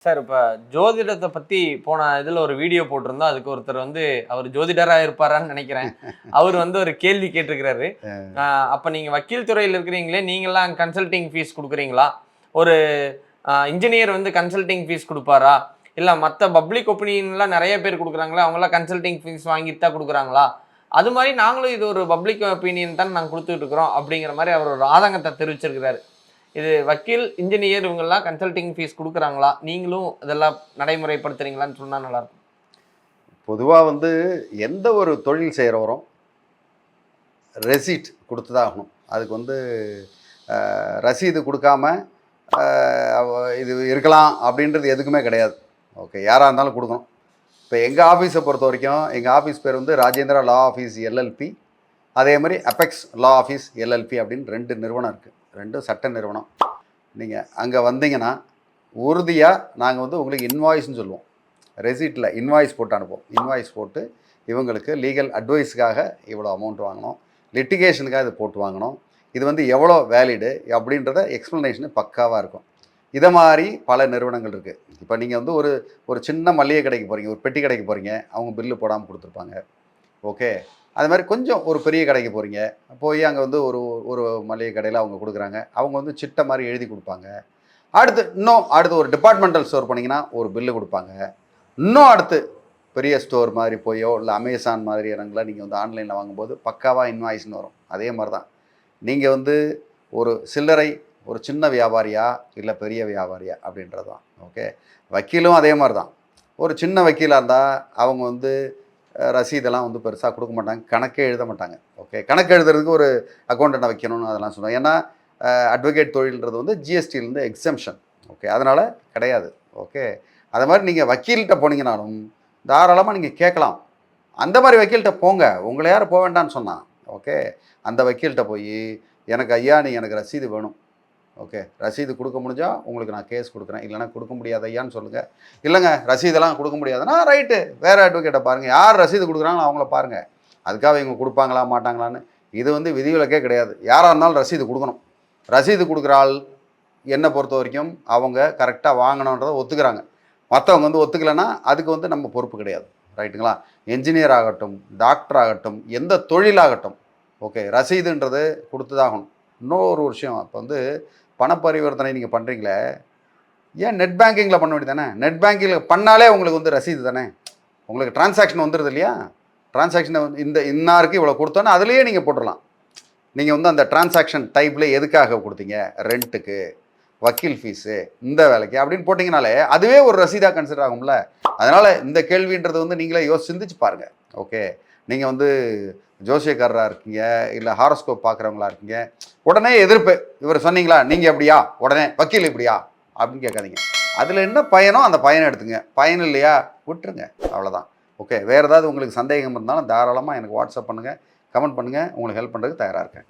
Sir இப்ப ஜோதிடத்தை பத்தி போன இதுல ஒரு வீடியோ போட்டிருந்தோம். அதுக்கு ஒருத்தர் வந்து அவர் ஜோதிடரா இருப்பாரான்னு நினைக்கிறேன். அவர் வந்து ஒரு கேள்வி கேட்டிருக்கிறாரு. அப்ப நீங்க வக்கீல் துறையில இருக்கிறீங்களே, நீங்கலாம் கன்சல்டிங் ஃபீஸ் குடுக்குறீங்களா? ஒரு இன்ஜினியர் வந்து கன்சல்டிங் ஃபீஸ் குடுப்பாரா? இல்ல மத்த பப்ளிக் ஒப்பீனியன்லாம் நெறைய பேர் குடுக்குறாங்களா? அவங்கலாம் கன்சல்டிங் ஃபீஸ் வாங்கிட்டு தான் குடுக்குறாங்களா? அது மாரி நாங்களும் இது ஒரு பப்ளிக் ஒப்பீனியன் தான் நாங்க குடுத்துட்டு இருக்கிறோம். அப்படிங்கிற மாரி அவர் ஒரு ஆதங்கத்த தெரிவிச்சிருக்கிறாரு. இது வக்கீல், இன்ஜினியர் இவங்கலாம் கன்சல்டிங் ஃபீஸ் குடுக்குறாங்களா? நீங்களும் இதெல்லாம் நடைமுறைப்படுத்துறீங்களான்னு சொன்னா நல்லாருக்கும். பொதுவா வந்து எந்த ஒரு தொழில் செய்றவரும் ரெசிப்ட் குடுத்து தான் ஆகணும். அதுக்கு வந்து ரசீது குடுக்காம இது இருக்கலாம் அப்படின்றது எதுக்குமே கிடையாது. ஓகே. யாரா இருந்தாலும் குடுக்கணும். இப்ப எங்க ஆஃபீஸ பொறுத்தவரைக்கும், எங்க ஆஃபீஸ் பேர் வந்து ராஜேந்திரா லா ஆஃபீஸ் எல்எல்பி. அதே மாரி அபெக்ஸ் லா ஆஃபீஸ் எல்எல்பி அப்படின்னு 2 நிறுவனம் இருக்கு. 2 சட்ட நிறுவனம். நீங்க அங்க வந்தீங்கன்னா, உறுதியா நாங்க வந்து உங்களுக்கு இன்வாய்ஸ்ன்னு சொல்லுவோம். ரெசிப்ட்ல இன்வாய்ஸ் போட்டு அனுப்புவோம். இன்வாய்ஸ் போட்டு இவங்களுக்கு லீகல் அட்வைஸ்க்காக இவ்வளோ அமௌண்ட் வாங்கணும். லிட்டிகேஷனுக்காக இது போட்டு வாங்கணும். இது வந்து எவ்வளோ வேலிடு அப்படின்றத எக்ஸ்ப்ளனேஷன் பக்காவா இருக்கும். இத மாரி பல நிறுவனங்கள் இருக்கு. இப்ப நீங்க வந்து ஒரு சின்ன மளிகை கடைக்கு போறீங்க, ஒரு பெட்டி கடைக்கு போறீங்க. அவங்க பில்லு போடாம குடுத்துருப்பாங்க. ஓகே. அது மாரி கொஞ்சம் ஒரு பெரிய கடைக்கு போறீங்க. போய் அங்க வந்து ஒரு ஒரு மளிகை கடையில அவங்க குடுக்குறாங்க. அவங்க வந்து சிட்ட மாரி எழுதி குடுப்பாங்க. அடுத்து ஒரு டிபார்ட்மெண்டல் ஸ்டோர் போனீங்கன்னா, ஒரு பில்லு குடுப்பாங்க. இன்னும் அடுத்து பெரிய ஸ்டோர் மாதிரி போயோ, இல்ல அமேசான் மாதிரி இடங்கள்ல நீங்க வந்து ஆன்லைன்ல வாங்கும்போது பக்காவா இன்வாய்ஸ்ன்னு வரும். அதே மாரி தான். நீங்க வந்து ஒரு சில்லறை, ஒரு சின்ன வியாபாரியா, இல்ல பெரிய வியாபாரியா அப்படின்றது தான். ஓகே. வக்கீலும் அதே மாரி தான். ஒரு சின்ன வக்கீலா இருந்தா, அவங்க வந்து ரசீதெல்லாம் வந்து பெருசா குடுக்க மாட்டாங்க. கணக்கே எழுத மாட்டாங்க. ஓகே. கணக்கு எழுதுறதுக்கு ஒரு அக்கவுண்டன்ட்ட வைக்கணும்னு அதெல்லாம் சொல்லுவாங்க. ஏன்னா, அட்வொகேட் தொழில்ன்றது வந்து ஜிஎஸ்டியிலேருந்து எக்ஸம்ஷன். ஓகே. அதனால கிடையாது. ஓகே. அது மாரி நீங்க வக்கீல்ட்ட போனீங்கனாலும், தாராளமா நீங்க கேட்கலாம். அந்த மாரி வக்கீல்ட்ட போங்க. உங்கள யாரு போ வேண்டான்னு சொன்னா? ஓகே. அந்த வக்கீல்ட்ட போயி, எனக்கு ஐயா நீங்க எனக்கு ரசீது வேணும். ஓகே. ரசீது குடுக்க முடிஞ்சா உங்களுக்கு நான் கேஸ் குடுக்குறேன். இல்லன்னா குடுக்க முடியாது ஐயான்னு சொல்லுங்க. இல்லங்க ரசீதெல்லாம் குடுக்க முடியாதுன்னா, ரைட்டு. வேற அட்வொகேட்ட பாருங்க. யார் ரசீது குடுக்குறாங்களோ அவங்கள பாருங்க. அதுக்காக இவங்க குடுப்பாங்களா, மாட்டாங்களான்னு. இது வந்து விதிவிலக்கே கிடையாது. யாரா இருந்தாலும் ரசீது குடுக்கணும். ரசீது குடுக்குற ஆள் என்ன பொறுத்தவரைக்கும் அவங்க கரெக்ட்டா வாங்கணுன்றத ஒத்துக்கிறாங்க. மத்தவங்க வந்து ஒத்துக்கலன்னா, அதுக்கு வந்து நம்ம பொறுப்பு கிடையாது. ரைட்டுங்களா? என்ஜினியர் ஆகட்டும், டாக்டர் ஆகட்டும், எந்த தொழிலாகட்டும். ஓகே. ரசீதுன்றது குடுத்து தான் ஆகணும். இன்னொரு விஷயம் இப்ப வந்து பண பரிவர்த்தனை நீங்க பண்றீங்களே, ஏன் நெட் பேங்கிங்ல பண்ண வேண்டியது தானே? நெட் பேங்கிங்ல பண்ணாலே உங்களுக்கு வந்து ரசீது தானே. உங்களுக்கு டிரான்சாக்ஷன் வந்துருது இல்லையா? டிரான்சாக்ஷன வந்து இந்த இன்னாருக்கு இவ்வளோ குடுத்தோன்னு அதிலேயே நீங்க போட்டுறலாம். நீங்க வந்து அந்த டிரான்சாக்ஷன் டைப்ல எதுக்காக குடுத்தீங்க? ரென்ட்டுக்கு, வக்கீல் ஃபீஸு, இந்த வேலைக்கு அப்படின்னு போட்டிங்கனாலே, அதுவே ஒரு ரசீதா கன்சிடர் ஆகும்ல. அதனால இந்த கேள்வின்றது வந்து நீங்களே சிந்திச்சு பாருங்க. ஓகே. நீங்க வந்து ஜோசியக்காரரா இருக்கீங்க, இல்ல ஹாரோஸ்கோப் பார்க்குறவங்களா இருக்கீங்க. உடனே எதிர்ப்பு. இவர் சொன்னீங்களா? நீங்க எப்படியா? உடனே வக்கீல் இப்படியா? அப்படின்னு கேட்காதீங்க. அதில் என்ன பயனோ அந்த பயனை எடுத்துங்க. பயன் இல்லையா? விட்டுருங்க. அவ்வளோதான். ஓகே. வேறு ஏதாவது உங்களுக்கு சந்தேகம் இருந்தாலும் தாராளமாக எனக்கு வாட்ஸ்அப் பண்ணுங்க, கமெண்ட் பண்ணுங்க. உங்களுக்கு ஹெல்ப் பண்ணுறதுக்கு தயாரா இருக்கேன்.